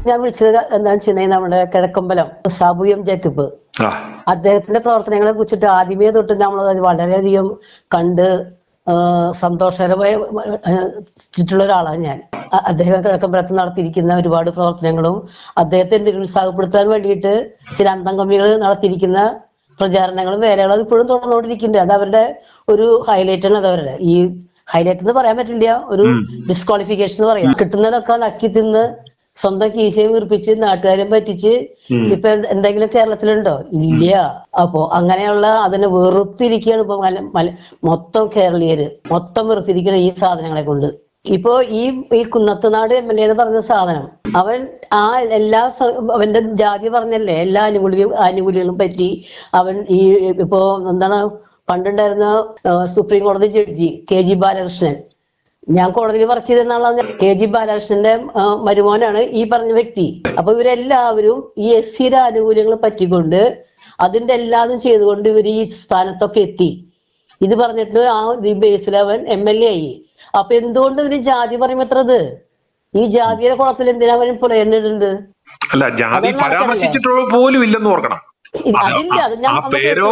ഞാൻ വിളിച്ചത് എന്താണെന്ന് വെച്ചിട്ടുണ്ടെങ്കിൽ നമ്മുടെ കിഴക്കമ്പലം സാബു എം ജേക്കബ് അദ്ദേഹത്തിന്റെ പ്രവർത്തനങ്ങളെ കുറിച്ചിട്ട് ആദ്യമേ തൊട്ട് നമ്മൾ വളരെയധികം കണ്ട് സന്തോഷകരമായിട്ടുള്ള ഒരാളാണ് ഞാൻ. അദ്ദേഹം കിഴക്കമ്പലത്ത് നടത്തിയിരിക്കുന്ന ഒരുപാട് പ്രവർത്തനങ്ങളും അദ്ദേഹത്തെ നിരുത്സാഹപ്പെടുത്താൻ വേണ്ടിയിട്ട് ചില അന്തംഗമികൾ നടത്തിയിരിക്കുന്ന പ്രചാരണങ്ങളും വേലകളും അത് ഇപ്പോഴും തുടർന്നുകൊണ്ടിരിക്കുന്നുണ്ട്. അത് അവരുടെ ഒരു ഹൈലൈറ്റ് ആണ്. അത് അവരുടെ ഈ ഹൈലൈറ്റ് എന്ന് പറയാൻ പറ്റില്ല, ഒരു ഡിസ്ക്വാളിഫിക്കേഷൻ എന്ന് പറയാം. കിട്ടുന്നതൊക്കെ നക്കി തിന്ന് സ്വന്തം കീശയും വീർപ്പിച്ച് നാട്ടുകാരും പറ്റിച്ച് ഇപ്പൊ എന്തെങ്കിലും കേരളത്തിലുണ്ടോ? ഇല്ല. അപ്പോ അങ്ങനെയുള്ള അതിനെ വെറുത്തിരിക്കുകയാണ് ഇപ്പൊ മൊത്തം കേരളീയര് മൊത്തം വെറുത്തിരിക്കണം ഈ സാധനങ്ങളെ കൊണ്ട്. ഇപ്പോ ഈ കുന്നത്തുനാട് MLA എന്ന് പറഞ്ഞ സാധനം, അവൻ അവന്റെ ജാതി പറഞ്ഞല്ലേ എല്ലാ ആനുകൂല്യങ്ങളും പറ്റി അവൻ ഈ ഇപ്പോ എന്താണ് പണ്ടുണ്ടായിരുന്ന സുപ്രീം കോടതി ജഡ്ജി KG ബാലകൃഷ്ണൻ, ഞാൻ കോടതിയിൽ വർക്ക് ചെയ്തെന്നാണ്. KG ബാലകൃഷ്ണന്റെ മരുമോനാണ് ഈ പറഞ്ഞ വ്യക്തി. അപ്പൊ ഇവരെല്ലാവരും ഈ SC ആനുകൂല്യങ്ങൾ പറ്റിക്കൊണ്ട് അതിന്റെ എല്ലാതും ചെയ്തുകൊണ്ട് ഇവർ ഈ സ്ഥാനത്തൊക്കെ എത്തി. ഇത് പറഞ്ഞിട്ട് ഈ ബേസിൽ അവൻ MLA ആയി. അപ്പൊ എന്തുകൊണ്ട് ഇവര് ജാതി പറയുമ്പോ ഈ ജാതിയുടെ കുളത്തിൽ എന്തിനാ അവൻ പുലയുന്നുണ്ട്? അല്ല, ജാതി പരാമർശിച്ചിട്ടുള്ള പോലും ഇല്ലെന്ന് ഓർക്കണം. പേരോ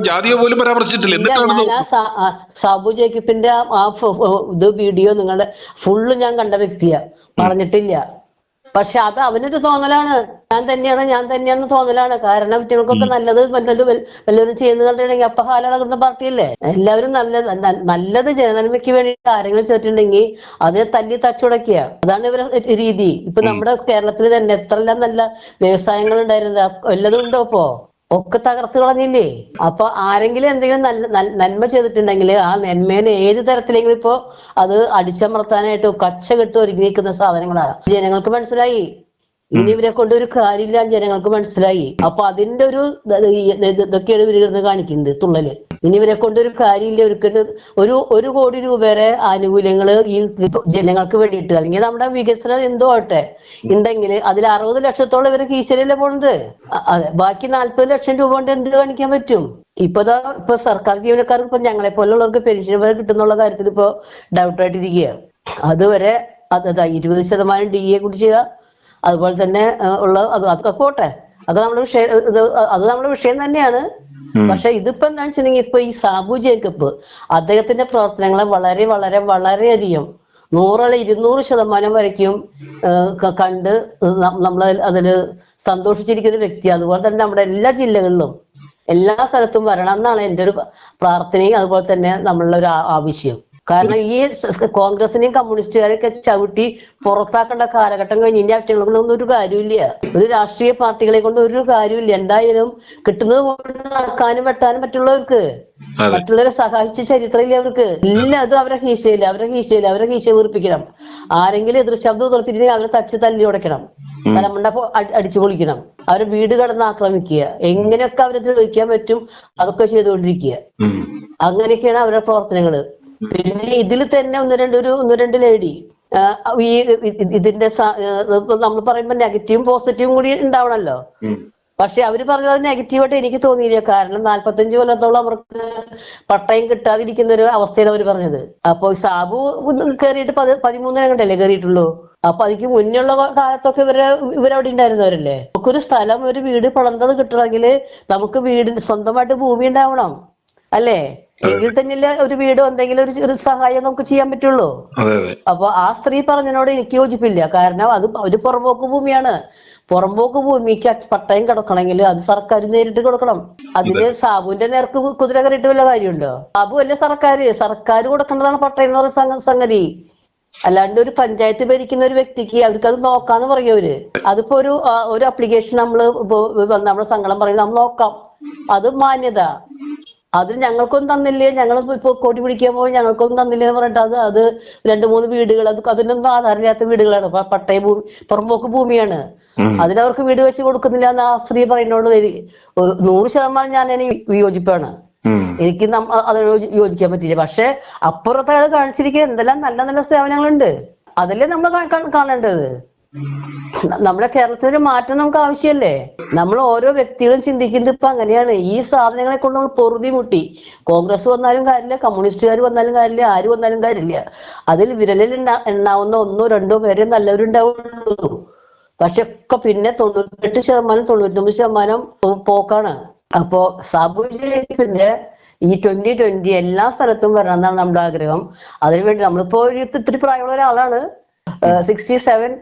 ജാതിയോ പോലും പരാമർശിച്ചിട്ടില്ല. സാബു ജേക്കബിന്റെ ഇത് വീഡിയോ നിങ്ങളുടെ ഫുള്ള് ഞാൻ കണ്ട വ്യക്തിയാ, പറഞ്ഞിട്ടില്ല. പക്ഷെ അത് അവനൊരു തോന്നലാണ്, ഞാൻ തന്നെയാണെന്ന് തോന്നലാണ്. കാരണം കുട്ടികൾക്കൊക്കെ നല്ലത് വല്ലവരും ചെയ്യുന്ന കണ്ടിട്ടുണ്ടെങ്കിൽ അപ്പൊ ഹാലാകുന്ന പാർട്ടിയല്ലേ. എല്ലാവരും നല്ലത് ജനനന്മയ്ക്ക് വേണ്ടി ആരെങ്കിലും ചെയ്തിട്ടുണ്ടെങ്കിൽ അതിനെ തല്ലി തച്ചുടക്കുക, അതാണ് ഇവരുടെ രീതി. ഇപ്പൊ നമ്മുടെ കേരളത്തിൽ തന്നെ എത്രയെല്ലാം നല്ല വ്യവസായങ്ങൾ ഉണ്ടായിരുന്നത്, വല്ലതും ഉണ്ടോ? ഇപ്പോ ഒക്കെ തകർത്ത് കളഞ്ഞില്ലേ. അപ്പൊ ആരെങ്കിലും എന്തെങ്കിലും നന്മ ചെയ്തിട്ടുണ്ടെങ്കിൽ ആ നന്മേനെ ഏത് തരത്തിലെങ്കിലും ഇപ്പോ അത് അടിച്ചമർത്താനായിട്ട് കച്ചകെട്ട് ഒരുങ്ങി നിൽക്കുന്ന സാധനങ്ങളാണ്. ജനങ്ങൾക്ക് മനസ്സിലായി ഇനി ഇവരെ കൊണ്ട് ഒരു കാര്യമില്ല, ജനങ്ങൾക്ക് മനസ്സിലായി. അപ്പൊ അതിന്റെ ഒരു ഇതൊക്കെയാണ് ഇവരിരുന്ന് കാണിക്കുന്നത്, തുള്ളല്. ഇനി ഇവരെ കൊണ്ട് ഒരു കാര്യമില്ല. ഒരു കോടി രൂപയുടെ ആനുകൂല്യങ്ങൾ ഈ ജനങ്ങൾക്ക് വേണ്ടിയിട്ട് അല്ലെങ്കിൽ നമ്മുടെ വികസനം എന്തോ ആട്ടെ ഉണ്ടെങ്കിൽ അതിൽ 60 ലക്ഷത്തോളം ഇവര് കീശയിലല്ലേ പോണത്. അതെ, ബാക്കി 40 ലക്ഷം രൂപ കൊണ്ട് എന്ത് കാണിക്കാൻ പറ്റും? ഇപ്പൊ സർക്കാർ ജീവനക്കാർക്ക് ഇപ്പൊ ഞങ്ങളെ പോലുള്ളവർക്ക് പെൻഷൻ വരെ കിട്ടുന്നുള്ള കാര്യത്തിൽ ഇപ്പൊ ഡൗട്ടായിട്ടിരിക്കുക. അതുവരെ 20% DA കുടിച്ചുക, അതുപോലെ തന്നെ ഉള്ള അതൊക്കെ പോട്ടെ, അത് നമ്മുടെ വിഷയം തന്നെയാണ്. പക്ഷെ ഇതിപ്പോ എന്താ വെച്ചിട്ടുണ്ടെങ്കിൽ ഇപ്പൊ ഈ സാബു ജേക്കബ് അദ്ദേഹത്തിന്റെ പ്രവർത്തനങ്ങളെ വളരെ വളരെ വളരെയധികം 100-200% വരയ്ക്കും കണ്ട് നമ്മൾ അതില് സന്തോഷിച്ചിരിക്കുന്ന വ്യക്തി. അതുപോലെ തന്നെ നമ്മുടെ എല്ലാ ജില്ലകളിലും എല്ലാ സ്ഥലത്തും വരണം എന്നാണ് എൻ്റെ ഒരു പ്രാർത്ഥനയും അതുപോലെ തന്നെ നമ്മളുടെ ഒരു ആവശ്യം. കാരണം ഈ കോൺഗ്രസിനെയും കമ്മ്യൂണിസ്റ്റുകാരെയൊക്കെ ചവിട്ടി പുറത്താക്കേണ്ട കാലഘട്ടം കഴിഞ്ഞ് ഇനി അവറ്റകളെ കൊണ്ടൊന്നും ഒരു കാര്യമില്ല. ഒരു രാഷ്ട്രീയ പാർട്ടികളെ കൊണ്ട് ഒരു കാര്യമില്ല. എന്തായാലും കിട്ടുന്നത് നടക്കാനും വെട്ടാനും പറ്റുള്ളവർക്ക്, മറ്റുള്ളവരെ സഹായിച്ച ചരിത്രമില്ല അവർക്ക്. ഇല്ല, അത് അവരെ കീശ വീർപ്പിക്കണം. ആരെങ്കിലും എതിർ ശബ്ദം ഉയർത്തിയിട്ട് അവരെ തല്ലി ഉടയ്ക്കണം, തലമണ്ട അടിച്ചു പൊളിക്കണം, അവരെ വീട് കടന്ന് ആക്രമിക്കുക. എങ്ങനെയൊക്കെ അവരെ ദ്രോഹിക്കാൻ പറ്റും അതൊക്കെ ചെയ്തുകൊണ്ടിരിക്കുക. അങ്ങനെയൊക്കെയാണ് അവരുടെ പ്രവർത്തനങ്ങള്. പിന്നെ ഇതിൽ തന്നെ ഒന്ന് രണ്ട് ലേഡി ഈ ഇതിന്റെ നമ്മൾ പറയുമ്പോ നെഗറ്റീവും പോസിറ്റീവും കൂടി ഉണ്ടാവണല്ലോ. പക്ഷെ അവര് പറഞ്ഞത് നെഗറ്റീവായിട്ട് എനിക്ക് തോന്നിയില്ല. കാരണം 45 കൊല്ലത്തോളം അവർക്ക് പട്ടയം കിട്ടാതിരിക്കുന്ന ഒരു അവസ്ഥയാണ് അവര് പറഞ്ഞത്. അപ്പൊ സാബു കയറിയിട്ട് 13 കണ്ടല്ലേ കയറിയിട്ടുള്ളൂ. അപ്പൊ അതിക്ക് മുന്നുള്ള കാലത്തൊക്കെ ഇവരവിടെ ഉണ്ടായിരുന്നവരല്ലേ. നമുക്കൊരു സ്ഥലം, ഒരു വീട് പണിതത് കിട്ടണമെങ്കിൽ നമുക്ക് സ്വന്തമായിട്ട് ഭൂമി ഉണ്ടാവണം അല്ലേ? എങ്കിൽ തന്നെയല്ലേ ഒരു വീടോ എന്തെങ്കിലും ഒരു സഹായം നമുക്ക് ചെയ്യാൻ പറ്റുള്ളൂ. അപ്പൊ ആ സ്ത്രീ പറഞ്ഞതിനോട് എനിക്ക് യോജിപ്പില്ല. കാരണം അത് ഒരു പുറമ്പോക്ക് ഭൂമിയാണ്. പുറമ്പോക്ക് ഭൂമിക്ക് പട്ടയം കിടക്കണമെങ്കിൽ അത് സർക്കാർ നേരിട്ട് കൊടുക്കണം. അതിന് സാബുവിന്റെ നേർക്ക് കുതിര കയറിയിട്ട് വല്ല കാര്യമുണ്ടോ? സാബു അല്ലേ സർക്കാർ കൊടുക്കേണ്ടതാണ് പട്ടയം എന്ന് പറയുന്ന സംഗതി. അല്ലാണ്ട് ഒരു പഞ്ചായത്ത് ഭരിക്കുന്ന ഒരു വ്യക്തിക്ക് അവർക്ക് അത് നോക്കാന്ന് പറയും അവര്. അതിപ്പോ ഒരു അപ്ലിക്കേഷൻ നമ്മുടെ സങ്കടം പറയുന്നത് നമ്മൾ നോക്കാം, അത് മാന്യത. അത് ഞങ്ങൾക്കൊന്നും തന്നില്ലേ, ഞങ്ങൾ ഇപ്പൊ കൊടി പിടിക്കാൻ പോയി ഞങ്ങൾക്കൊന്നും തന്നില്ല എന്ന് പറഞ്ഞിട്ട് അത് 2-3 വീടുകൾ, അതിനൊന്നും ആധാരമില്ലാത്ത വീടുകളാണ്, പട്ടയ ഭൂമി, പുറമ്പോക്ക് ഭൂമിയാണ്. അതിനവർക്ക് വീട് വെച്ച് കൊടുക്കുന്നില്ല എന്ന് ആ സ്ത്രീ പറയുന്നോട് 100% ഞാൻ അതിന് വിയോജിപ്പാണ്. എനിക്ക് അതിനോട് യോജിക്കാൻ പറ്റില്ല. പക്ഷെ അപ്പുറത്തെ ആൾ കാണിച്ചിരിക്കുന്ന എന്തെല്ലാം നല്ല നല്ല സേവനങ്ങളുണ്ട്, അതല്ലേ നമ്മൾ കാണേണ്ടത്. നമ്മുടെ കേരളത്തിലൊരു മാറ്റം നമുക്ക് ആവശ്യമല്ലേ? നമ്മൾ ഓരോ വ്യക്തികളും ചിന്തിക്കുന്നത് ഇപ്പൊ അങ്ങനെയാണ്. ഈ സാധനങ്ങളെ കൊണ്ട് നമ്മൾ പൊറുതി മുട്ടി. കോൺഗ്രസ് വന്നാലും കാര്യമില്ല, കമ്മ്യൂണിസ്റ്റുകാർ വന്നാലും കാര്യമില്ല, ആര് വന്നാലും കാര്യമില്ല. അതിൽ വിരലിൽ എണ്ണാവുന്ന 1-2 പേരെ നല്ലവരുണ്ടാവുള്ളൂ. പക്ഷെ ഒക്കെ പിന്നെ 98% 99% പോക്കാണ്. അപ്പോ സാബു ജേക്കബിന്റെ ഈ 2020 എല്ലാ സ്ഥലത്തും വരണം എന്നാണ് നമ്മുടെ ആഗ്രഹം. അതിനുവേണ്ടി നമ്മളിപ്പോ ഇത്തിരി പ്രായമുള്ള ഒരാളാണ്, 67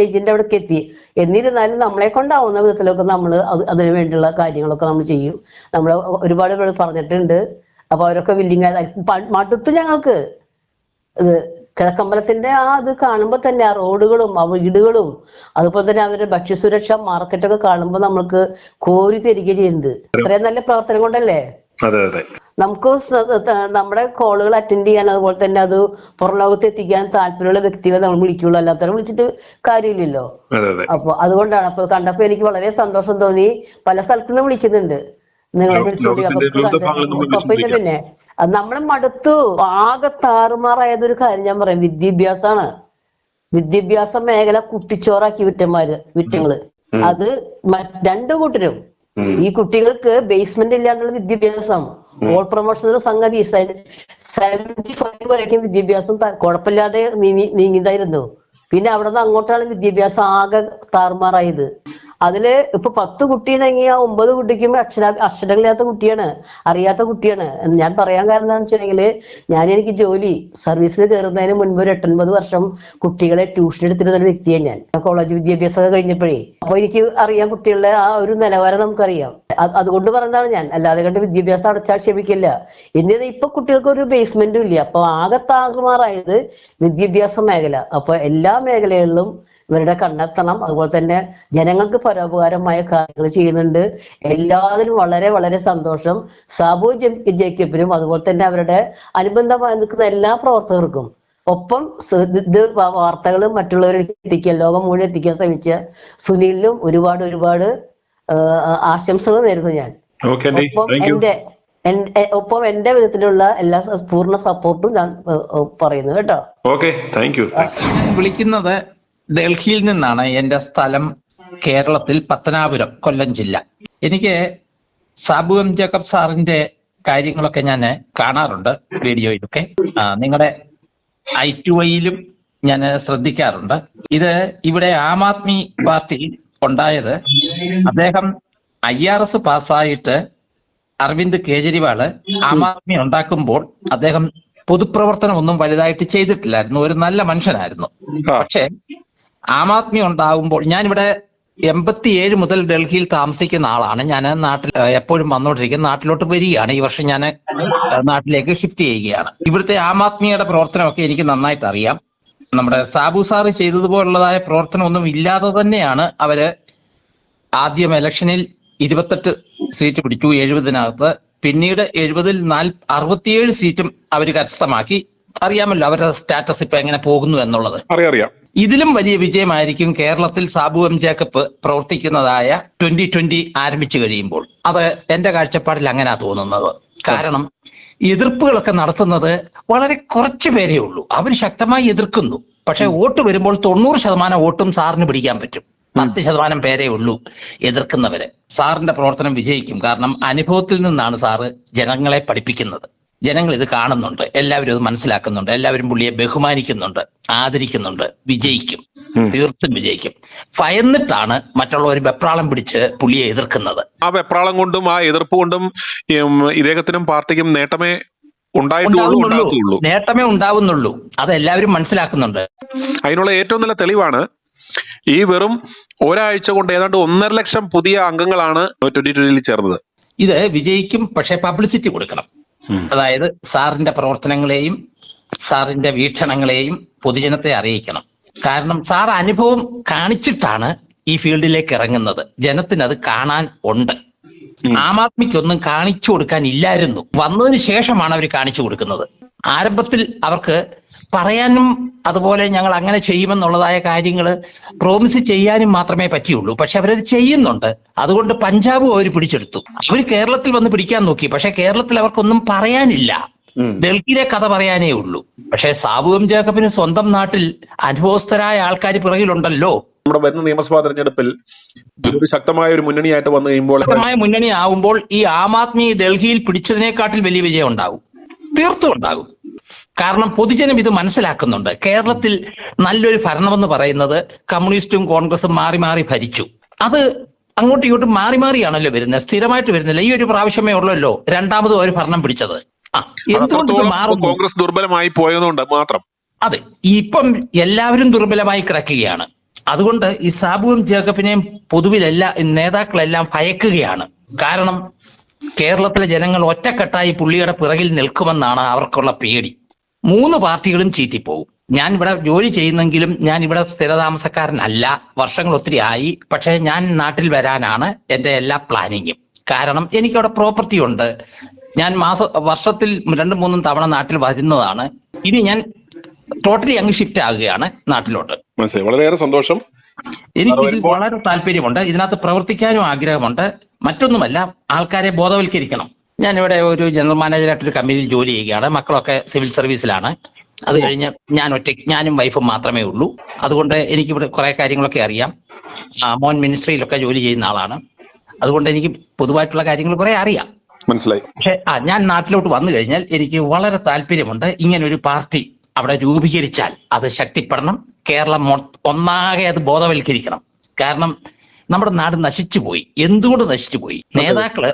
ഏജിന്റെ അവിടേക്ക് എത്തി. എന്നിരുന്നാലും നമ്മളെ കൊണ്ടാവുന്ന വിധത്തിലൊക്കെ നമ്മൾ അതിനു വേണ്ടിയുള്ള കാര്യങ്ങളൊക്കെ നമ്മൾ ചെയ്യും. നമ്മൾ ഒരുപാട് പേര് പറഞ്ഞിട്ടുണ്ട്. അപ്പൊ അവരൊക്കെ വില്ലിങ് മടുത്തു ഞങ്ങൾക്ക്. ഇത് കിഴക്കമ്പലത്തിന്റെ അത് കാണുമ്പോൾ തന്നെ ആ റോഡുകളും ആ വീടുകളും അതുപോലെ തന്നെ അവരുടെ ഭക്ഷ്യസുരക്ഷ മാർക്കറ്റൊക്കെ കാണുമ്പോൾ നമ്മൾക്ക് കോരി തരിക ചെയ്യുന്നത് ഇത്രയും നല്ല പ്രവർത്തനം കൊണ്ടല്ലേ. നമുക്ക് നമ്മുടെ കോളുകൾ അറ്റൻഡ് ചെയ്യാൻ, അതുപോലെ തന്നെ അത് പുറം ലോകത്ത് എത്തിക്കാൻ താല്പര്യമുള്ള വ്യക്തികളെ നമ്മൾ വിളിക്കുള്ളൂ, അല്ലാത്തവരെ വിളിച്ചിട്ട് കാര്യമില്ലല്ലോ. അപ്പൊ അതുകൊണ്ടാണ്. അപ്പൊ കണ്ടപ്പോ എനിക്ക് വളരെ സന്തോഷം തോന്നി. പല സ്ഥലത്തുനിന്ന് വിളിക്കുന്നുണ്ട്, നിങ്ങളെ വിളിച്ചോണ്ട്. പിന്നെ നമ്മളെ മടുത്തു. ആകെ താറുമാറായതൊരു കാര്യം ഞാൻ പറയാം, വിദ്യാഭ്യാസമാണ്. വിദ്യാഭ്യാസ മേഖല കുട്ടിച്ചോറാക്കി വിറ്റങ്ങള്. അത് രണ്ടു കൂട്ടരും. ഈ കുട്ടികൾക്ക് ബേസ്മെന്റ് ഇല്ലാണ്ടുള്ള വിദ്യാഭ്യാസം, ഓൾ പ്രൊമോഷൻ സംഗതി 75 വരയ്ക്കും വിദ്യാഭ്യാസം കുഴപ്പമില്ലാതെ നീങ്ങിയതായിരുന്നു. പിന്നെ അവിടെ നിന്ന് അങ്ങോട്ടാണ് വിദ്യാഭ്യാസം ആകെ താറുമാറായത്. അതില് ഇപ്പൊ 10 കുട്ടിയാണെങ്കിൽ ആ 9 കുട്ടിക്കും അക്ഷരങ്ങളില്ലാത്ത കുട്ടിയാണ്, അറിയാത്ത കുട്ടിയാണ്. ഞാൻ പറയാൻ കാരണം എന്താണെന്ന് വെച്ചിട്ടുണ്ടെങ്കിൽ എനിക്ക് ജോലി സർവീസിൽ കയറുന്നതിന് മുൻപ് ഒരു 8-9 വർഷം കുട്ടികളെ ട്യൂഷൻ എടുത്തിരുന്ന ഒരു വ്യക്തിയാണ് ഞാൻ. കോളേജ് വിദ്യാഭ്യാസമൊക്കെ കഴിഞ്ഞപ്പോഴേ. അപ്പൊ എനിക്ക് അറിയാം കുട്ടികളുടെ ആ ഒരു നിലവാരം നമുക്കറിയാം. അതുകൊണ്ട് പറഞ്ഞതാണ് ഞാൻ, അല്ലാതെ കണ്ട് വിദ്യാഭ്യാസം അടച്ചാക്ഷേപിക്കില്ല. എന്നിട്ട് ഇപ്പൊ കുട്ടികൾക്ക് ഒരു ബേസ്മെന്റും ഇല്ല. അപ്പൊ ആകെ താറുമാറായത് വിദ്യാഭ്യാസ മേഖല. അപ്പൊ എല്ലാ മേഖലകളിലും ഇവരുടെ കണ്ടെത്തണം. അതുപോലെ തന്നെ ജനങ്ങൾക്ക് പരോപകാരമായ കാര്യങ്ങൾ ചെയ്യുന്നുണ്ട്. എല്ലാത്തിനും വളരെ വളരെ സന്തോഷം. സാബു ജേക്കബിനും അതുപോലെ തന്നെ അവരുടെ അനുബന്ധമായി നിൽക്കുന്ന എല്ലാ പ്രവർത്തകർക്കും. ഒപ്പം ഇത് വാർത്തകൾ മറ്റുള്ളവരിലേക്ക് എത്തിക്കാൻ, ലോകം മുഴുവൻ എത്തിക്കാൻ ശ്രമിച്ച സുനിലിനും ഒരുപാട് ഒരുപാട് ആശംസകൾ നേരുന്നു ഞാൻ. ഒപ്പം എന്റെ വിധത്തിലുള്ള എല്ലാ പൂർണ്ണ സപ്പോർട്ടും ഞാൻ പറയുന്നു കേട്ടോ. വിളിക്കുന്നത് ഡൽഹിയിൽ നിന്നാണ്. എന്റെ സ്ഥലം കേരളത്തിൽ പത്തനാപുരം, കൊല്ലം ജില്ല. എനിക്ക് സാബു എം ജേക്കബ് സാറിന്റെ കാര്യങ്ങളൊക്കെ ഞാൻ കാണാറുണ്ട്, വീഡിയോയിലൊക്കെ. നിങ്ങളുടെ I2Iയിലും ഞാൻ ശ്രദ്ധിക്കാറുണ്ട്. ഇത് ഇവിടെ ആം ആദ്മി പാർട്ടി ഉണ്ടായത്, അദ്ദേഹം IRS പാസ്സായിട്ട് അരവിന്ദ് കേജ്രിവാള് ആം ആദ്മി ഉണ്ടാക്കുമ്പോൾ അദ്ദേഹം പൊതുപ്രവർത്തനം ഒന്നും വലുതായിട്ട് ചെയ്തിട്ടില്ലായിരുന്നു, ഒരു നല്ല മനുഷ്യനായിരുന്നു. പക്ഷെ ആം ആദ്മി ഉണ്ടാകുമ്പോൾ, ഞാനിവിടെ 87 മുതൽ ഡൽഹിയിൽ താമസിക്കുന്ന ആളാണ്. ഞാൻ നാട്ടിൽ എപ്പോഴും വന്നുകൊണ്ടിരിക്കുന്ന, നാട്ടിലോട്ട് വരികയാണ്. ഈ വർഷം ഞാൻ നാട്ടിലേക്ക് ഷിഫ്റ്റ് ചെയ്യുകയാണ്. ഇവിടുത്തെ ആം ആദ്മിയുടെ പ്രവർത്തനമൊക്കെ എനിക്ക് നന്നായിട്ട് അറിയാം. നമ്മുടെ സാബു സാറ് ചെയ്തതുപോലുള്ളതായ പ്രവർത്തനമൊന്നും ഇല്ലാതെ തന്നെയാണ് അവര് ആദ്യം ഇലക്ഷനിൽ 28 സീറ്റ് പിടിച്ചു 70-നകത്ത്. പിന്നീട് 70-ൽ 67 സീറ്റും അവർ കരസ്ഥമാക്കി. അറിയാമല്ലോ അവരുടെ സ്റ്റാറ്റസ് ഇപ്പൊ എങ്ങനെ പോകുന്നു എന്നുള്ളത്. അറിയാം. ഇതിലും വലിയ വിജയമായിരിക്കും കേരളത്തിൽ സാബു എം ജേക്കബ് പ്രവർത്തിക്കുന്നതായ 2020 ആരംഭിച്ചു കഴിയുമ്പോൾ. അത് എന്റെ കാഴ്ചപ്പാടിൽ അങ്ങനെയാ തോന്നുന്നത്. കാരണം എതിർപ്പുകളൊക്കെ നടത്തുന്നത് വളരെ കുറച്ചു പേരേ ഉള്ളൂ. അവർ ശക്തമായി എതിർക്കുന്നു. പക്ഷെ വോട്ട് വരുമ്പോൾ 90% വോട്ടും സാറിന് പിടിക്കാൻ പറ്റും. 10% പേരേ ഉള്ളൂ എതിർക്കുന്നവര്. സാറിന്റെ പ്രവർത്തനം വിജയിക്കും. കാരണം അനുഭവത്തിൽ നിന്നാണ് സാറ് ജനങ്ങളെ പഠിപ്പിക്കുന്നത്. ജനങ്ങൾ ഇത് കാണുന്നുണ്ട്, എല്ലാവരും ഇത് മനസ്സിലാക്കുന്നുണ്ട്, എല്ലാവരും പുള്ളിയെ ബഹുമാനിക്കുന്നുണ്ട്, ആദരിക്കുന്നുണ്ട്. വിജയിക്കും, തീർത്തും വിജയിക്കും. ഭയന്നിട്ടാണ് മറ്റുള്ളവർ വെപ്രാളം പിടിച്ച് പുള്ളിയെ എതിർക്കുന്നത്. ആ വെപ്രാളം കൊണ്ടും ആ എതിർപ്പ് കൊണ്ടും ഇദ്ദേഹത്തിനും പാർട്ടിക്കും നേട്ടമേ ഉണ്ടാവുന്നുള്ളൂ. അത് എല്ലാവരും മനസ്സിലാക്കുന്നുണ്ട്. അതിനുള്ള ഏറ്റവും നല്ല തെളിവാണ് ഈ വെറും ഒരാഴ്ച കൊണ്ട് ഏതാണ്ട് 1.5 ലക്ഷം പുതിയ അംഗങ്ങളാണ് 2020 ചേർന്നത്. ഇത് വിജയിക്കും, പക്ഷെ പബ്ലിസിറ്റി കൊടുക്കണം. അതായത് സാറിന്റെ പ്രവർത്തനങ്ങളെയും സാറിന്റെ വീക്ഷണങ്ങളെയും പൊതുജനത്തെ അറിയിക്കണം. കാരണം സാർ അനുഭവം കാണിച്ചിട്ടാണ് ഈ ഫീൽഡിലേക്ക് ഇറങ്ങുന്നത്. ജനത്തിന് അത് കാണാൻ ഉണ്ട്. ആം ആദ്മിക്കൊന്നും കാണിച്ചു കൊടുക്കാൻ ഇല്ലായിരുന്നു. വന്നതിന് ശേഷമാണ് അവർ കാണിച്ചു കൊടുക്കുന്നത്. ആരംഭത്തിൽ അവർക്ക് പറയാനും അതുപോലെ ഞങ്ങൾ അങ്ങനെ ചെയ്യുമെന്നുള്ളതായ കാര്യങ്ങൾ പ്രോമിസ് ചെയ്യാനും മാത്രമേ പറ്റിയുള്ളൂ. പക്ഷെ അവരത് ചെയ്യുന്നുണ്ട്. അതുകൊണ്ട് പഞ്ചാബും അവർ പിടിച്ചെടുത്തു. അവർ കേരളത്തിൽ വന്ന് പിടിക്കാൻ നോക്കി. പക്ഷെ കേരളത്തിൽ അവർക്കൊന്നും പറയാനില്ല. ഡൽഹിയിലെ കഥ പറയാനേ ഉള്ളൂ. പക്ഷെ സാബു എം ജേക്കബിന് സ്വന്തം നാട്ടിൽ അനുഭവസ്ഥരായ ആൾക്കാർ പിറകിലുണ്ടല്ലോ. നമ്മുടെ വരുന്ന നിയമസഭാ തെരഞ്ഞെടുപ്പിൽ ഒരു ശക്തമായ ഒരു മുന്നണിയായിട്ട് വന്നു കഴിയുമ്പോൾ, ശക്തമായ മുന്നണി ആവുമ്പോൾ ഈ ആം ആദ്മി ഡൽഹിയിൽ പിടിച്ചതിനെക്കാട്ടിൽ വലിയ വിജയം ഉണ്ടാകും. തീർത്തും ഉണ്ടാകും. കാരണം പൊതുജനം ഇത് മനസ്സിലാക്കുന്നുണ്ട്. കേരളത്തിൽ നല്ലൊരു ഭരണമെന്ന് പറയുന്നത് കമ്മ്യൂണിസ്റ്റും കോൺഗ്രസും മാറി മാറി ഭരിച്ചു. അത് അങ്ങോട്ടും ഇങ്ങോട്ടും മാറി മാറിയാണല്ലോ വരുന്നത്, സ്ഥിരമായിട്ട് വരുന്നില്ല. ഈ ഒരു പ്രാവശ്യമേ ഉള്ളല്ലോ രണ്ടാമതും ഒരു ഭരണം പിടിച്ചത്. എന്തുകൊണ്ട് മാറും? കോൺഗ്രസ് ദുർബലമായി പോയതുകൊണ്ട് മാത്രം. അതെ, ഇപ്പം എല്ലാവരും ദുർബലമായി കിടക്കുകയാണ്. അതുകൊണ്ട് ഈ സാബു എം ജേക്കബിനെയും പൊതുവിലെല്ലാം നേതാക്കളെല്ലാം ഭയക്കുകയാണ്. കാരണം കേരളത്തിലെ ജനങ്ങൾ ഒറ്റക്കെട്ടായി പുള്ളിയുടെ പിറകിൽ നിൽക്കുമെന്നാണ് അവർക്കുള്ള പേടി. 3 പാർട്ടികളും ചീറ്റിപ്പോകും. ഞാൻ ഇവിടെ ജോലി ചെയ്യുന്നെങ്കിലും ഞാൻ ഇവിടെ സ്ഥിരതാമസക്കാരനല്ല, വർഷങ്ങൾ ഒത്തിരി ആയി. പക്ഷേ ഞാൻ നാട്ടിൽ വരാനാണ് എൻ്റെ എല്ലാ പ്ലാനിങ്ങും. കാരണം എനിക്കവിടെ പ്രോപ്പർട്ടി ഉണ്ട്. ഞാൻ വർഷത്തിൽ 2-3 തവണ നാട്ടിൽ വരുന്നതാണ്. ഇനി ഞാൻ ടോട്ടലി അങ്ങ് ഷിഫ്റ്റ് ആകുകയാണ് നാട്ടിലോട്ട്. വളരെയേറെ സന്തോഷം. എനിക്ക് വളരെ താല്പര്യമുണ്ട്, ഇതിനകത്ത് പ്രവർത്തിക്കാനും ആഗ്രഹമുണ്ട്. മറ്റൊന്നുമല്ല, ആൾക്കാരെ ബോധവൽക്കരിക്കണം. ഞാനിവിടെ ഒരു ജനറൽ മാനേജറായിട്ടൊരു കമ്പനിയിൽ ജോലി ചെയ്യുകയാണ്. മക്കളൊക്കെ സിവിൽ സർവീസിലാണ്. അത് കഴിഞ്ഞ് ഞാനും വൈഫും മാത്രമേ ഉള്ളൂ. അതുകൊണ്ട് എനിക്കിവിടെ കുറെ കാര്യങ്ങളൊക്കെ അറിയാം. മോൻ മിനിസ്ട്രിയിലൊക്കെ ജോലി ചെയ്യുന്ന ആളാണ്. അതുകൊണ്ട് എനിക്ക് പൊതുവായിട്ടുള്ള കാര്യങ്ങൾ കുറെ അറിയാം. മനസ്സിലായി. പക്ഷെ ഞാൻ നാട്ടിലോട്ട് വന്നു കഴിഞ്ഞാൽ എനിക്ക് വളരെ താല്പര്യമുണ്ട്. ഇങ്ങനെ ഒരു പാർട്ടി അവിടെ രൂപീകരിച്ചാൽ അത് ശക്തിപ്പെടണം. കേരളം ഒന്നാകെ അത് ബോധവൽക്കരിക്കണം. കാരണം നമ്മുടെ നാട് നശിച്ചുപോയി. എന്തുകൊണ്ട് നശിച്ചുപോയി? നേതാക്കള്